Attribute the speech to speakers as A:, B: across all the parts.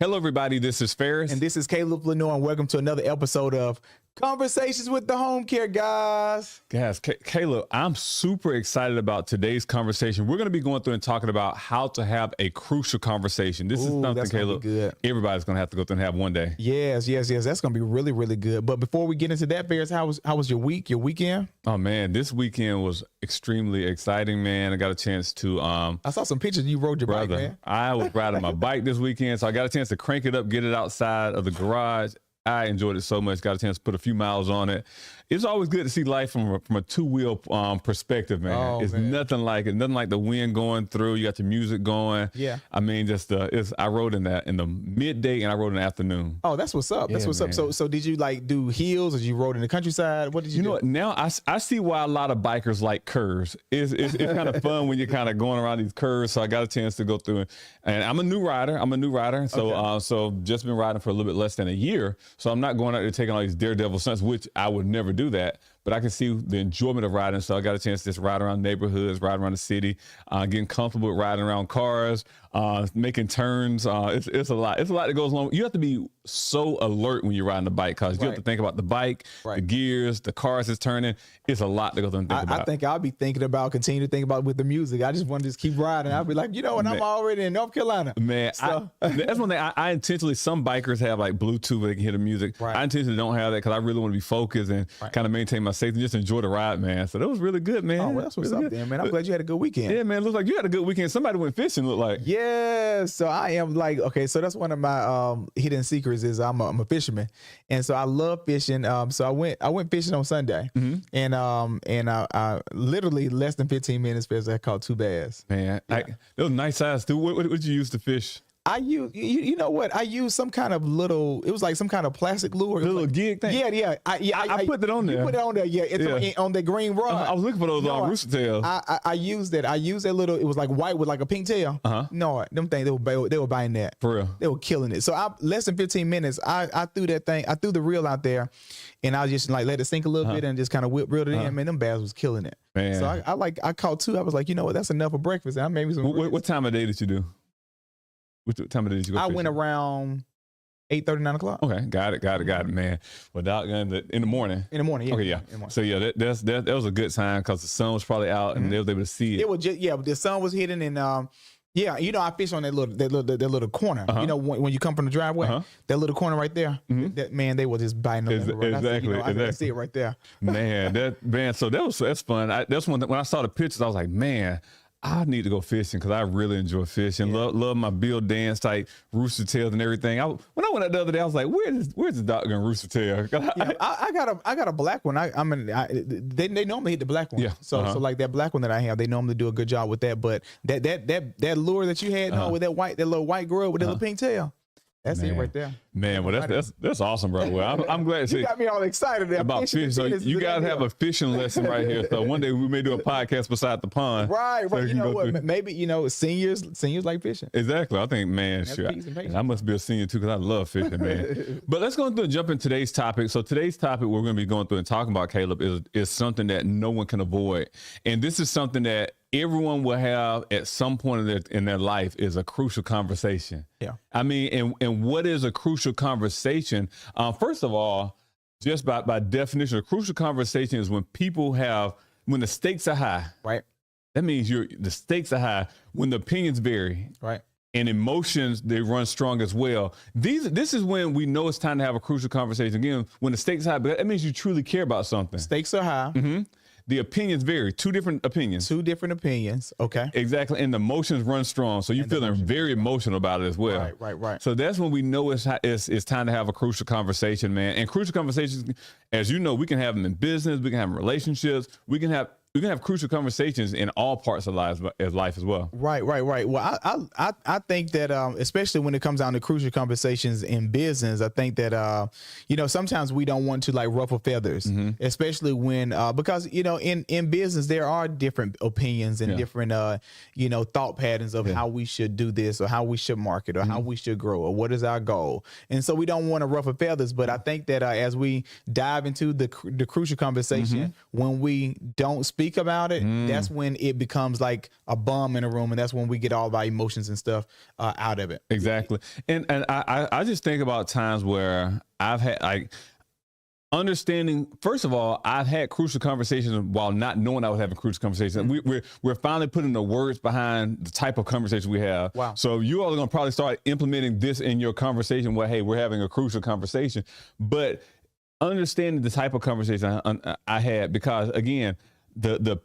A: Hello, everybody. This is Ferris.
B: And this is Caleb Lenore, and welcome to another episode of Conversations with the Homecare Guys.
A: Guys, Caleb, I'm super excited about today's conversation. We're going to be going through and talking about how to have a crucial conversation. This is something, Caleb, everybody's going to have to go through and have one day.
B: Yes. That's going to be really, really good. But before we get into that, Ferris, how was your week, your weekend?
A: Oh, man, this weekend was extremely exciting, man. I got a chance to...
B: I saw some pictures you rode your bike, man.
A: I was riding my bike this weekend, so I got a chance to crank it up, get it outside of the garage. I enjoyed it so much. Got a chance to put a few miles on it. It's always good to see life from a two-wheel perspective, man.
B: Oh,
A: it's
B: man.
A: nothing like it. Nothing like the wind going through. You got your music going.
B: Yeah.
A: I mean, I rode in the midday and I rode in the afternoon.
B: Oh, that's what's up. That's what's up. So did you like do hills, or you rode in the countryside? What did you do?
A: You know what? Now I see why a lot of bikers like curves. It's kind of fun when you're kind of going around these curves. So I got a chance to go through it. And I'm a new rider. So
B: Okay.
A: So just been riding for a little bit less than a year. So I'm not going out there taking all these daredevil stunts, which I would never do that. But I can see the enjoyment of riding. So I got a chance to just ride around neighborhoods, ride around the city, getting comfortable with riding around cars, making turns. It's a lot. It's a lot that goes along. You have to be so alert when you're riding the bike, because you have to think about the bike, the gears, the cars it's turning. It's a lot to go through and think about.
B: I think I'll be continue to think about with the music. I just want to just keep riding. I'll be like, you know what, I'm already in North Carolina.
A: Man,
B: So.
A: that's one thing. I intentionally, some bikers have like Bluetooth where they can hear the music.
B: Right.
A: I intentionally don't have that because I really want to be focused and kind of maintain my safety and just enjoy the ride, man. So that was really good, man.
B: Oh, well, that's what's
A: really
B: up
A: good.
B: then, man. I'm glad you had a good weekend.
A: Yeah, man. It looks like you had a good weekend. Somebody went fishing, looked like.
B: Yeah, so I am like, okay, so that's one of my hidden secrets is I'm a fisherman, and so I love fishing. So I went fishing on Sunday, and I literally less than 15 minutes I caught 2 bass.
A: Man,
B: Yeah.
A: it was nice size too. What did you use to fish?
B: I use, you know what? I used some kind of it was like some kind of plastic lure.
A: The little gig thing?
B: Yeah.
A: I put that on there.
B: You put it on there, yeah. It's on the green rod.
A: I was looking for those on rooster tails.
B: I used that. I used that little, it was like white with like a pink tail. No, them things, they were buying that.
A: For real?
B: They were killing it. So less than 15 minutes, I threw that thing, I threw the reel out there, and I just like let it sink a little bit and just kind of reeled it in. Man, them bass was killing it.
A: Man.
B: So I caught 2. I was like, you know what, that's enough for breakfast. And I made me some.
A: What time of day did you do? What time of day did you go
B: I
A: fishing?
B: went around 8:30, 9 o'clock.
A: Okay, got it, man. Without in the morning.
B: In the morning, yeah.
A: Okay, yeah. So yeah, that was a good time because the sun was probably out and they was able to see it.
B: It was just the sun was hitting, and yeah, you know, I fish on that little corner. You know, when you come from the driveway, that little corner right there. That man, they were just biting them.
A: Exactly.
B: I see it right there.
A: Man, so that's fun. That's when I saw the pictures, I was like, man, I need to go fishing because I really enjoy fishing. Love my Bill Dance type rooster tails and everything. When I went out the other day, I was like, where's the doggone rooster tail?
B: I got a black one. They normally hit the black one.
A: Yeah.
B: So like that black one that I have, they normally do a good job with that. But that lure that you had with that little white girl with the little pink tail. That's it right there.
A: Man, well, that's awesome, bro. Well, I'm glad to see
B: you got me all excited
A: about fishing. So you guys have a fishing lesson right here. So one day we may do a podcast beside the pond.
B: Right.
A: So
B: You know what? Maybe seniors like fishing.
A: Exactly. I think, man, sure. I must be a senior too because I love fishing, man. But let's go through and jump in today's topic. So today's topic we're going to be going through and talking about, Caleb, is something that no one can avoid, and this is something that everyone will have at some point in their life is a crucial conversation.
B: Yeah.
A: I mean, and what is a crucial conversation? First of all, just by definition, a crucial conversation is when the stakes are high.
B: Right.
A: That means the stakes are high when the opinions vary.
B: Right.
A: And emotions, they run strong as well. This is when we know it's time to have a crucial conversation. Again, when the stakes are high, but that means you truly care about something.
B: Stakes are high.
A: The opinions vary. 2 different opinions.
B: 2 different opinions. Okay.
A: Exactly. And the emotions run strong. So you're feeling very emotional about it as well.
B: Right.
A: So that's when we know it's time to have a crucial conversation, man. And crucial conversations, as you know, we can have them in business. We can have them in relationships. We can have crucial conversations in all parts of life as well.
B: Right. Well, I think that especially when it comes down to crucial conversations in business, I think that sometimes we don't want to like ruffle feathers, especially when because in business there are different opinions and different thought patterns of how we should do this or how we should market or how we should grow or what is our goal, and so we don't want to ruffle feathers. But I think that as we dive into the crucial conversation, when we don't speak speak about it, that's when it becomes like a bomb in a room, and that's when we get all of our emotions and stuff out of it.
A: Exactly. And I just think about times where I've had like understanding. First of all, I've had crucial conversations while not knowing I was having crucial conversations. We're finally putting the words behind the type of conversation we have.
B: Wow.
A: So you all are going to probably start implementing this in your conversation where, hey, we're having a crucial conversation. But understanding the type of conversation I had, because again,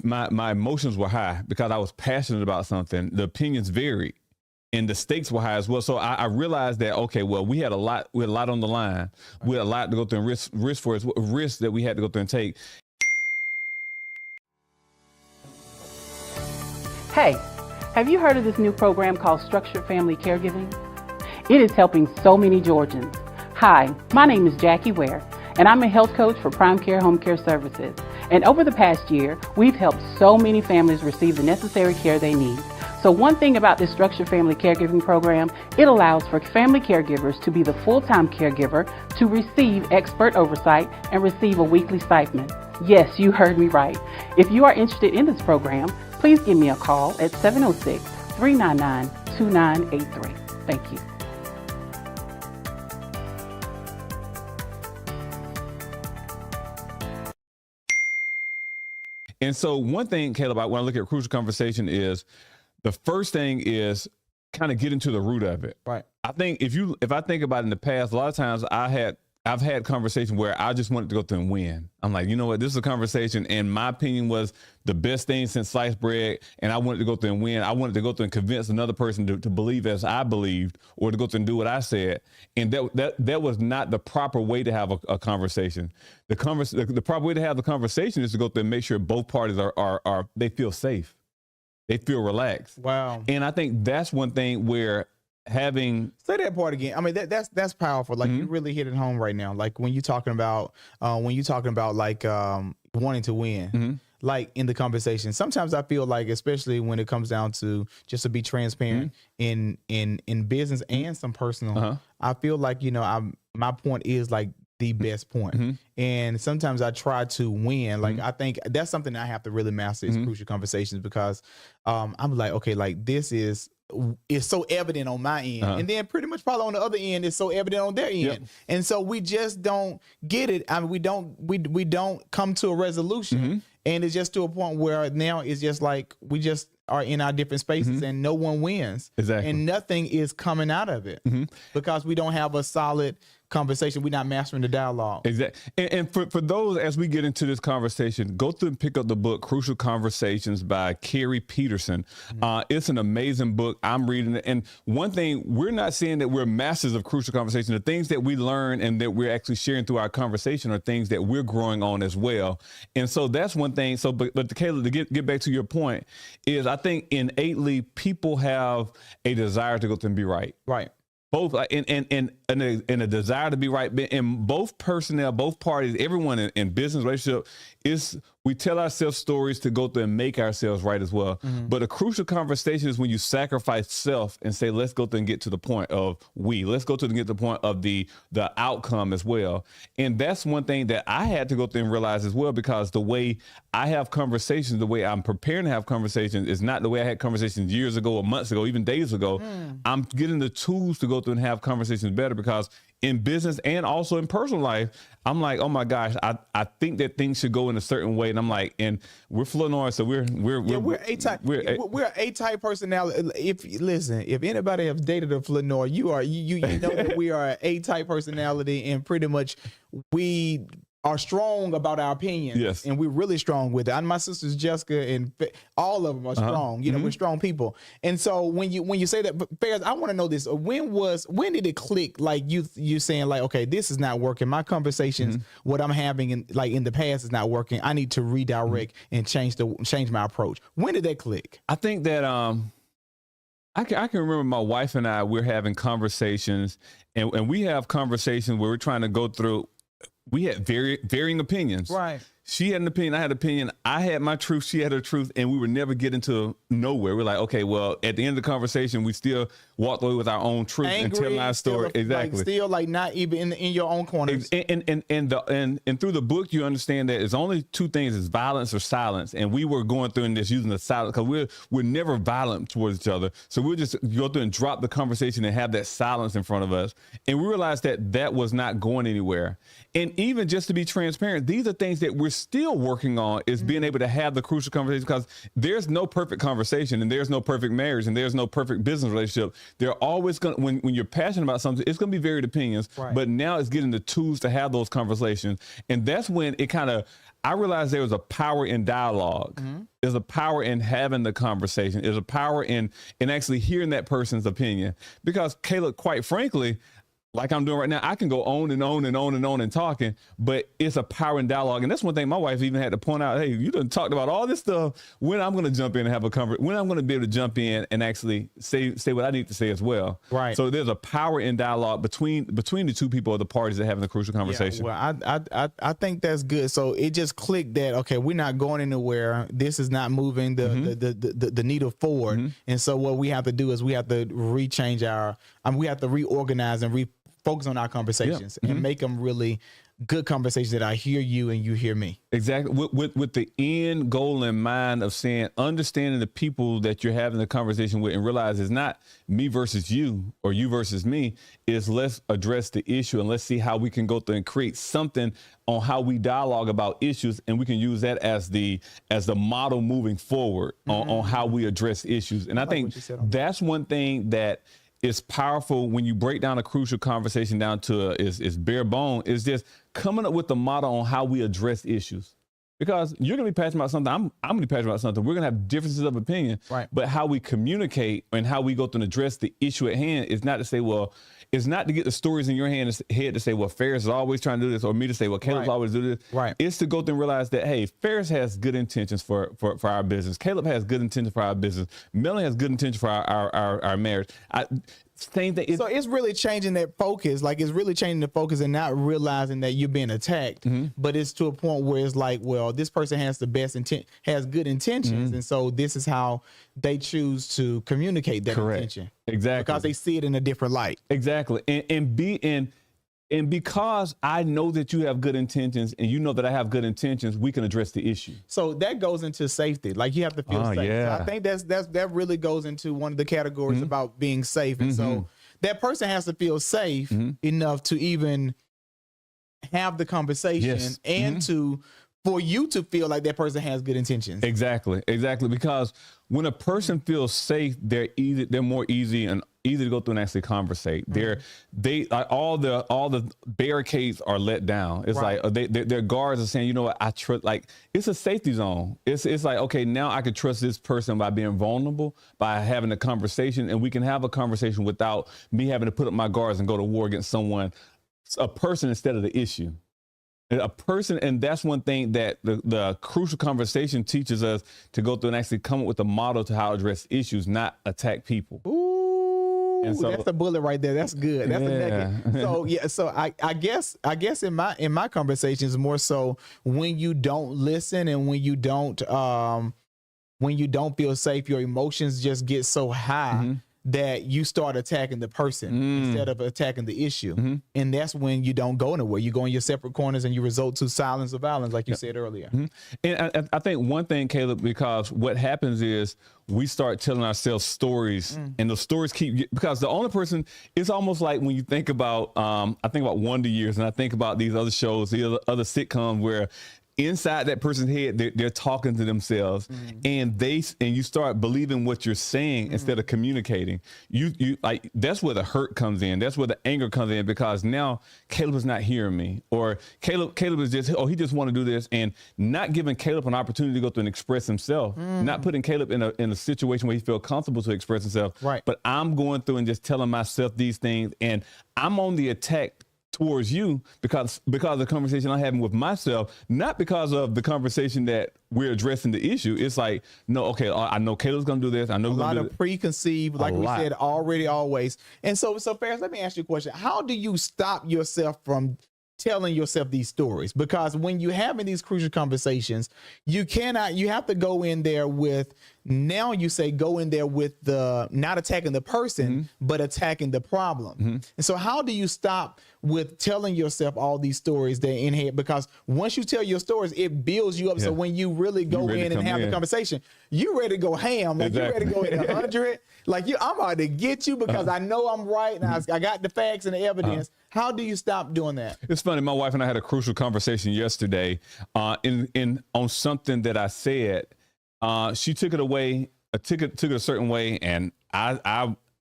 A: my emotions were high because I was passionate about something. The opinions varied. And the stakes were high as well. So I realized that, okay, well, we had a lot on the line. We had a lot to go through and risk that we had to go through and take.
C: Hey, have you heard of this new program called Structured Family Caregiving? It is helping so many Georgians. Hi, my name is Jackie Ware, and I'm a health coach for Prime Care Home Care Services. And over the past year, we've helped so many families receive the necessary care they need. So one thing about this Structured Family Caregiving program, it allows for family caregivers to be the full-time caregiver, to receive expert oversight, and receive a weekly stipend. Yes, you heard me right. If you are interested in this program, please give me a call at 706-399-2983. Thank you.
A: And so one thing, Caleb, when I look at crucial conversation is, the first thing is kind of get into the root of it.
B: Right.
A: I think if I think about it in the past, a lot of times I've had conversations where I just wanted to go through and win. I'm like, you know what, this is a conversation, and my opinion was the best thing since sliced bread, and I wanted to go through and win. I wanted to go through and convince another person to believe as I believed, or to go through and do what I said. And that was not the proper way to have a conversation. The proper way to have the conversation is to go through and make sure both parties are they feel safe. They feel relaxed.
B: Wow.
A: And I think that's one thing where having...
B: Say that part again. I mean, that's powerful. Like, you really hit it home right now. Like when you're talking about like wanting to win, like in the conversation, sometimes I feel like, especially when it comes down to just to be transparent in business and some personal, I feel like, my point is like the best point. And sometimes I try to win. Like, I think that's something I have to really master is crucial conversations, because I'm like, okay, like this is so evident on my end. And then pretty much probably on the other end, it's so evident on their end. And so we just don't get it. I mean, we don't come to a resolution. And it's just to a point where now it's just like we just are in our different spaces and no one wins.
A: Exactly.
B: And nothing is coming out of it because we don't have a solid conversation. We're not mastering the dialogue.
A: Exactly. And for those, as we get into this conversation, go through and pick up the book Crucial Conversations by Carrie Peterson. It's an amazing book. I'm reading it. And one thing, we're not saying that we're masters of crucial conversation. The things that we learn and that we're actually sharing through our conversation are things that we're growing on as well. And so that's one thing. So, but Caleb, to get back to your point, is I think innately people have a desire to go through and be right.
B: Right.
A: Both and a desire to be right in both personnel, both parties, everyone in business relationship is we tell ourselves stories to go through and make ourselves right as well. But a crucial conversation is when you sacrifice self and say, let's go through and get to the point of let's go through and get to the point of the outcome as well. And that's one thing that I had to go through and realize as well, because the way I have conversations, the way I'm preparing to have conversations is not the way I had conversations years ago or months ago, even days ago. I'm getting the tools to go through and have conversations better, because in business and also in personal life, I'm like, oh my gosh, I think that things should go in a certain way. And I'm like, and we're Flournoy, so we're
B: A-type. We're A-type personality. If anybody has dated a Flournoy, you know that we are an A-type personality, and pretty much we are strong about our opinions.
A: Yes.
B: And we're really strong with it. And my sisters Jessica and all of them are strong. We're strong people. And so when you say that, but Ferris, I want to know this. When did it click? Like you saying like, okay, this is not working. My conversations, what I'm having in the past is not working. I need to redirect and change my approach. When did that click?
A: I think that I can remember my wife and I, we're having conversations, and we have conversations where we're trying to go through. We had varying opinions.
B: Right.
A: she had an opinion, I had an opinion, I had my truth, she had her truth, and we would never get into nowhere. We're like, okay, well, at the end of the conversation, we still walked away with our own truth and telling our story. Exactly.
B: Still like not even in your own corners.
A: And through the book, you understand that it's only two things: it's violence or silence. And we were going through and just using the silence because we're never violent towards each other. So we'll just go through and drop the conversation and have that silence in front of us. And we realized that was not going anywhere. And even just to be transparent, these are things that we're still working on, is being able to have the crucial conversation, because there's no perfect conversation and there's no perfect marriage and there's no perfect business relationship. They're always going to, when you're passionate about something, it's going to be varied opinions, but now it's getting the tools to have those conversations. And that's when it kind of, I realized there was a power in dialogue. There's a power in having the conversation. There's a power in actually hearing that person's opinion. Because Caleb, quite frankly, like I'm doing right now, I can go on and on and on and on and talking, but it's a power in dialogue. And that's one thing my wife even had to point out. Hey, you done talked about all this stuff. When I'm going to jump in and have a conversation, when I'm going to be able to jump in and actually say what I need to say as well. Right. So there's a power in dialogue between the two people or the parties that are having the crucial conversation.
B: Yeah, well, I think that's good. So it just clicked that, okay, we're not going anywhere. This is not moving the needle forward. And so what we have to do is we have to we have to reorganize and focus on our conversations and make them really good conversations that I hear you and you hear me.
A: Exactly. With the end goal in mind of saying, understanding the people that you're having the conversation with, and realize it's not me versus you or you versus me. Is let's address the issue and let's see how we can go through and create something on how we dialogue about issues. And we can use that as the model moving forward on how we address issues. And I think that's one thing that is powerful when you break down a crucial conversation down to is bare bone. Is just coming up with the model on how we address issues. Because you're going to be passionate about something, I'm going to be passionate about something. We're going to have differences of opinion, but how we communicate and how we go through and address the issue at hand is not to say, well, it's not to get the stories in your head to say, well, Ferris is always trying to do this, or me to say, well, Caleb's always do this. It's to go through and realize that, hey, Ferris has good intentions for our business. Caleb has good intentions for our business. Melanie has good intentions for our marriage. Same thing.
B: So it's really changing that focus. Like, it's really changing the focus and not realizing that you're being attacked. But it's to a point where it's like, well, this person has the best intent, has good intentions. And so this is how they choose to communicate that intention.
A: Exactly.
B: Because they see it in a different light.
A: Exactly. And because I know that you have good intentions and you know that I have good intentions, we can address the issue.
B: So that goes into safety. Like, you have to feel safe.
A: Yeah.
B: So I think that really goes into one of the categories about being safe. And so that person has to feel safe enough to even have the conversation and for you to feel like that person has good intentions.
A: Exactly. Because when a person feels safe, they're more easy to go through and actually conversate. They all the barricades are let down. It's like their guards are saying, you know what, I trust. Like, it's a safety zone. It's like, okay, now I can trust this person by being vulnerable, by having a conversation, and we can have a conversation without me having to put up my guards and go to war against a person instead of the issue. A person, and that's one thing that the crucial conversation teaches us, to go through and actually come up with a model to how to address issues, not attack people.
B: Ooh, so, that's a bullet right there. That's good. That's a nugget. So I guess in my conversations, more so when you don't listen and when you don't feel safe, your emotions just get so high that you start attacking the person instead of attacking the issue. And that's when you don't go anywhere. You go in your separate corners and you result to silence or violence, like you said earlier.
A: And I think one thing, Caleb, because what happens is we start telling ourselves stories, and the stories because the only person, it's almost like when you think about, I think about Wonder Years, and I think about these other shows, the other sitcoms where inside that person's head, they're talking to themselves, and you start believing what you're saying instead of communicating. You like, that's where the hurt comes in. That's where the anger comes in, because now Caleb is not hearing me, or Caleb is just, he just want to do this, and not giving Caleb an opportunity to go through and express himself, not putting Caleb in a situation where he feels comfortable to express himself. But I'm going through and just telling myself these things, and I'm on the attack towards you because of the conversation I'm having with myself, not because of the conversation that we're addressing the issue. It's like, no, okay, I know Caleb's gonna do this. I know
B: a lot of preconceived, like we said already, always. And so Ferris, let me ask you a question. How do you stop yourself from telling yourself these stories, because when you're having these crucial conversations, you have to go in there with, now you say go in there with the, not attacking the person, but attacking the problem. And so how do you stop with telling yourself all these stories that are in here? Because once you tell your stories, it builds you up. So when you really go in and have the conversation, you ready to go ham, like you're ready to go at 100. Like I'm about to get you because I know I'm right and I got the facts and the evidence. How do you stop doing that?
A: It's funny. My wife and I had a crucial conversation yesterday on something that I said. She took it away, took it a certain way, and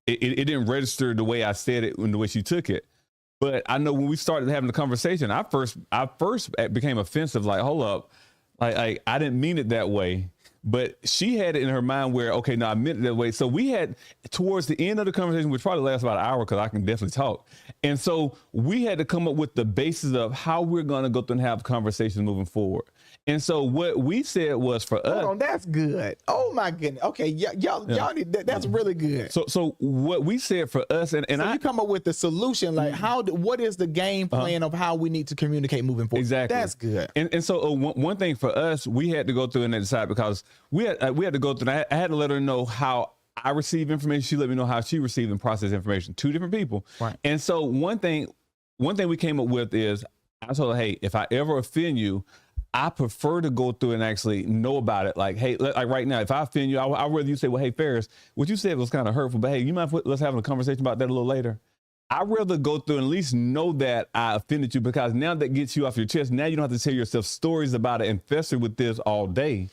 A: it didn't register the way I said it and the way she took it. But I know when we started having the conversation, I first became offensive. Like, hold up, like I didn't mean it that way. But she had it in her mind where, okay, no, I meant it that way. So we had, towards the end of the conversation, which probably lasts about an hour because I can definitely talk. And so we had to come up with the basis of how we're going to go through and have conversations moving forward. And so what we said was for us.
B: Hold on, that's good. Oh my goodness. Okay, y'all need that's really good.
A: So what we said for us, and
B: so you come up with the solution, like what is the game plan of how we need to communicate moving forward?
A: Exactly.
B: That's good.
A: And so one thing for us, we had to go through and decide, because we had to go through. I had to let her know how I receive information. She let me know how she received and processed information. Two different people. Right. And so one thing we came up with is, I told her, hey, if I ever offend you, I prefer to go through and actually know about it. Like, hey, like right now, if I offend you, I'd rather you say, well, hey, Ferris, what you said was kind of hurtful, but hey, you mind let's have a conversation about that a little later. I'd rather go through and at least know that I offended you, because now that gets you off your chest. Now you don't have to tell yourself stories about it and fester with this all day.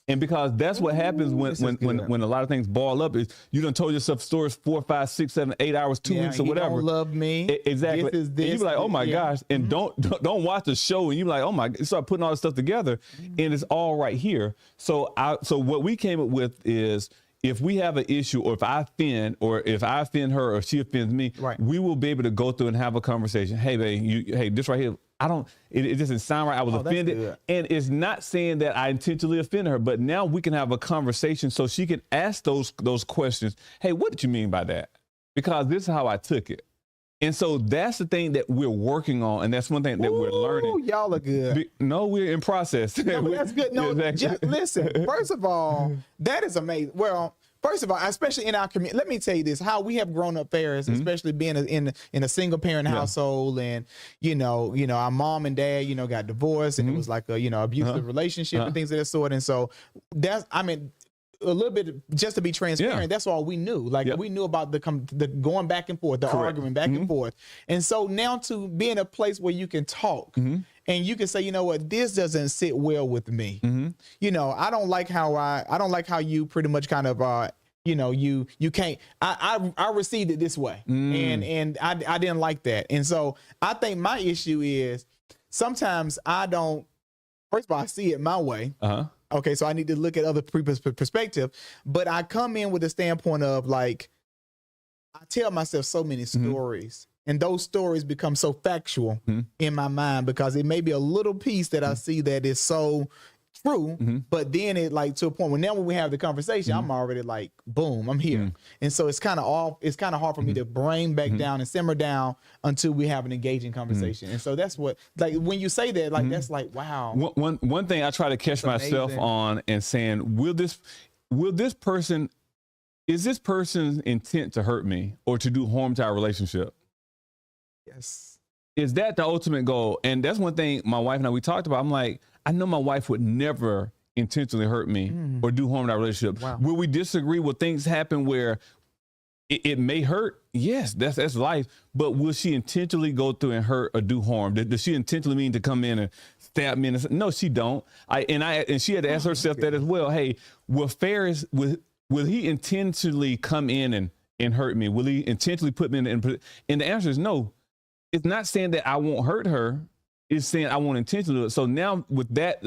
A: And because that's what happens when a lot of things boil up, is you done told yourself stories 4, 5, 6, 7, 8 hours, 2 weeks or whatever.
B: You don't love me.
A: Exactly.
B: This is this.
A: And you be like, oh my gosh. And don't watch the show and you be like, oh my, start putting all this stuff together and it's all right here. So what we came up with is, if we have an issue, or if I offend her or she offends me, we will be able to go through and have a conversation. Hey, babe, hey, this right here, it doesn't sound right. I was offended. And it's not saying that I intentionally offended her, but now we can have a conversation so she can ask those questions. Hey, what did you mean by that? Because this is how I took it. And so that's the thing that we're working on, and that's one thing that we're learning.
B: Y'all are good.
A: No, we're in process.
B: No, that's good. No, exactly. Listen, first of all, that is amazing. Well, first of all, especially in our community, let me tell you this, how we have grown up, Ferris, especially being in a single parent household, and you know, our mom and dad, got divorced, and it was like a, abusive relationship and things of that sort. And so that's, a little bit, just to be transparent, that's all we knew. Like we knew about the going back and forth, the arguing back and forth. And so now to be in a place where you can talk and you can say, you know what, this doesn't sit well with me. I don't like how you pretty much kind of you can't, I received it this way. And I didn't like that. And so I think my issue is sometimes first of all, I see it my way. Okay, so I need to look at other people's perspective, but I come in with a standpoint of like, I tell myself so many stories, and those stories become so factual in my mind, because it may be a little piece that I see that is so true, but then it like to a point where now when we have the conversation, I'm already like, boom, I'm here. And so it's kind of hard for me to bring back down and simmer down until we have an engaging conversation. And so that's what, like, when you say that, like, that's like, wow.
A: One thing I try to catch myself on and saying, is this person's intent to hurt me or to do harm to our relationship?
B: Yes.
A: Is that the ultimate goal? And that's one thing my wife and I, we talked about. I'm like, I know my wife would never intentionally hurt me or do harm to our relationship. Wow. Will we disagree? Will things happen where it may hurt? Yes, that's life. But will she intentionally go through and hurt or do harm? Does she intentionally mean to come in and stab me? No, she don't. And she had to ask herself that as well. Hey, will he intentionally come in and hurt me? Will he intentionally put me in? And the answer is no. It's not saying that I won't hurt her. It's saying I won't intentionally do it. So now with that,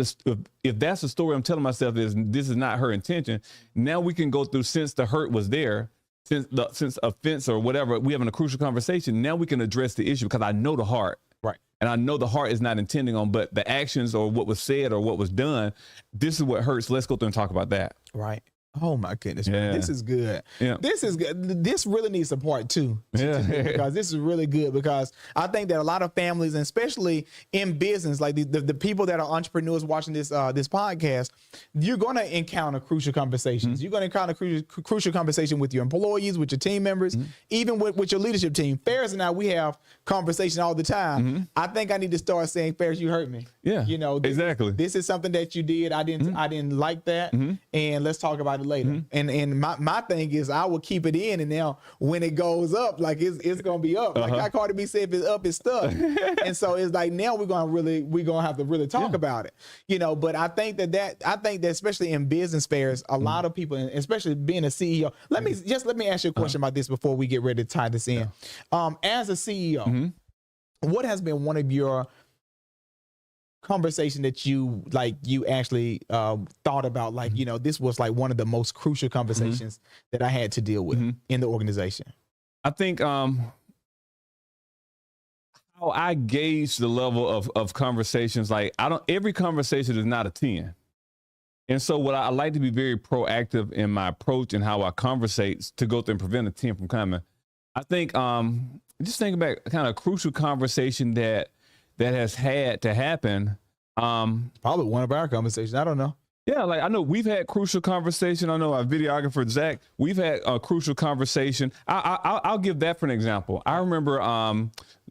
A: if that's the story I'm telling myself, is this is not her intention, now we can go through, since the hurt was there, since offense or whatever, we having a crucial conversation, now we can address the issue, because I know the heart. Right. And I know the heart is not intending on, but the actions or what was said or what was done, this is what hurts. Let's go through and talk about that.
B: Right. Oh my goodness,
A: Yeah.
B: this is good.
A: Yeah.
B: This is good. This really needs a part two. Because this is really good, because I think that a lot of families, and especially in business, like the people that are entrepreneurs watching this this podcast, you're going to encounter crucial conversations. You're going to encounter crucial conversation with your employees, with your team members, even with your leadership team. Ferris and I, we have conversation all the time. I think I need to start saying, Ferris, you hurt me.
A: Yeah,
B: you know,
A: exactly.
B: This is something that you did. I didn't like that, and let's talk about it later. And my thing is, I will keep it in, and now when it goes up, like it's gonna be up. Like how Cardi B said, if it's up, it's stuck. And so it's like, now we're gonna have to really talk about it, you know. But I think that especially in business fairs, a lot of people, and especially being a CEO. Let me ask you a question about this before we get ready to tie this in. As a CEO, what has been one of your conversation that you actually thought about, like, you know, this was like one of the most crucial conversations that I had to deal with in the organization?
A: I think how I gauge the level of conversations, like every conversation is not a 10. And so what I like to be very proactive in my approach and how I conversate to go through and prevent a 10 from coming. I think just thinking back, kind of crucial conversation that has had to happen.
B: Probably one of our conversations. I don't know.
A: Yeah, like I know we've had crucial conversation. I know our videographer Zach, we've had a crucial conversation. I'll give that for an example. I remember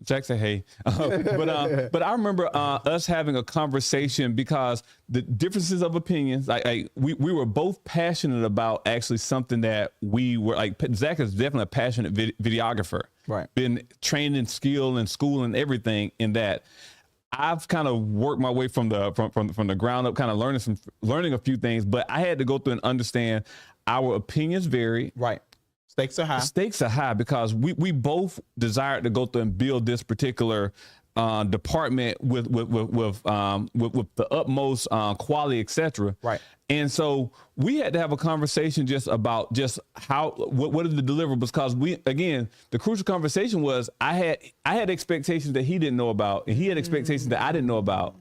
A: Zach said, "Hey," but I remember us having a conversation because the differences of opinions. We were both passionate about actually something that we were like. Zach is definitely a passionate videographer.
B: Right.
A: Been trained in skill and school and everything in that. I've kind of worked my way from the ground up, kind of learning a few things, but I had to go through and understand our opinions vary.
B: Right. Stakes are high.
A: Stakes are high because we both desired to go through and build this particular department with the utmost quality, etc. Right. And so we had to have a conversation just about what are the deliverables, because the crucial conversation was I had expectations that he didn't know about, and he had expectations that I didn't know about.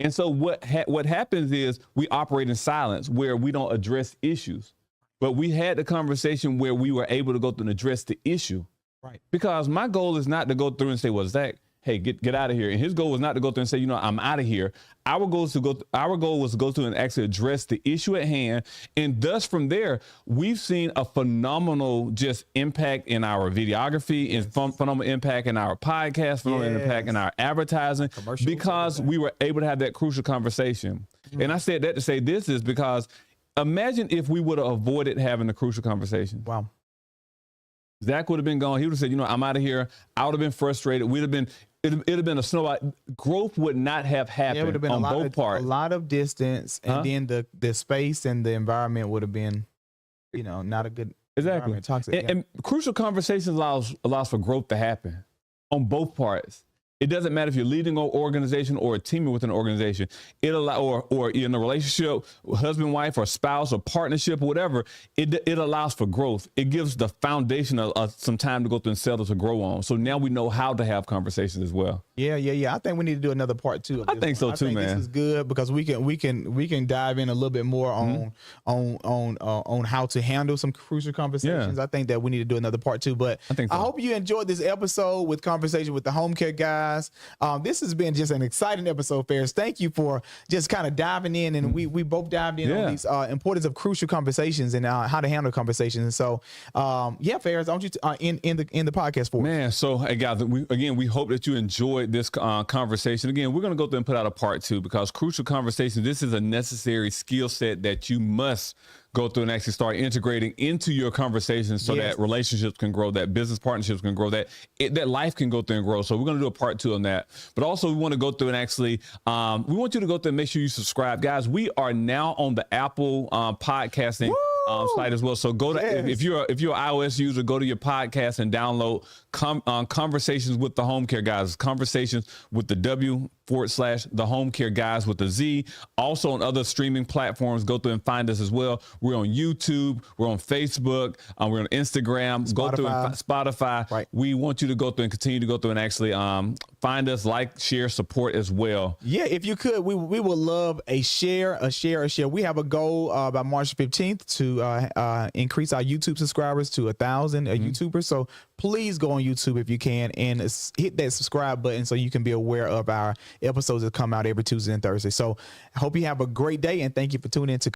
A: And so what happens is we operate in silence where we don't address issues. But we had the conversation where we were able to go through and address the issue. Right. Because my goal is not to go through and say, well, Zach, hey, get out of here. And his goal was not to go through and say, you know, I'm out of here. Our goal was to go through and actually address the issue at hand. And thus from there, we've seen a phenomenal just impact in our videography, and phenomenal impact in our podcast, phenomenal impact in our advertising, because we were able to have that crucial conversation. And I said that to say this is because imagine if we would have avoided having the crucial conversation.
B: Wow.
A: Zach would have been gone. He would have said, you know, I'm out of here. I would have been frustrated. It'd have been a snowball. Growth would not have happened. It would have been on both parts.
B: A lot of distance, and then the space and the environment would have been, you know, not a good environment. Toxic.
A: And crucial conversations allows for growth to happen on both parts. It doesn't matter if you're leading an organization or a team within an organization. Or in a relationship, husband, wife, or spouse, or partnership, or whatever. It allows for growth. It gives the foundation of some time to go through and settle to grow on. So now we know how to have conversations as well.
B: Yeah. I think we need to do another part 2 of this.
A: I think so too, man.
B: This is good because we can dive in a little bit more on how to handle some crucial conversations. I think that we need to do another part 2. But I hope you enjoyed this episode with conversation with the Homecare Guyz. This has been just an exciting episode, Ferris. Thank you for just kind of diving in, and we both dived in on these importance of crucial conversations and how to handle conversations. And so, Ferris, I want you to in the podcast for
A: man. So, hey guys, we hope that you enjoyed this conversation. Again, we're going to go through and put out a part 2 because crucial conversations. This is a necessary skill set that you must go through and actually start integrating into your conversations so that relationships can grow, that business partnerships can grow, that life can go through and grow. So we're going to do a part 2 on that. But also we want to go through and actually, we want you to go through and make sure you subscribe. Guys, we are now on the Apple podcasting site as well. So go to, if you're an iOS user, go to your podcast and download Conversations with the Homecare Guyz. Conversations with the W the Homecare Guyz with a Z. Also on other streaming platforms, go through and find us as well. We're on YouTube, we're on Facebook, we're on Instagram,
B: Spotify.
A: go through and Spotify.
B: Right.
A: We want you to go through and continue to go through and actually find us, like, share, support as well.
B: Yeah, if you could, we would love a share. We have a goal by March 15th to increase our YouTube subscribers to 1,000 YouTubers. So please go on YouTube if you can and hit that subscribe button so you can be aware of our episodes that come out every Tuesday and Thursday. So I hope you have a great day, and thank you for tuning in to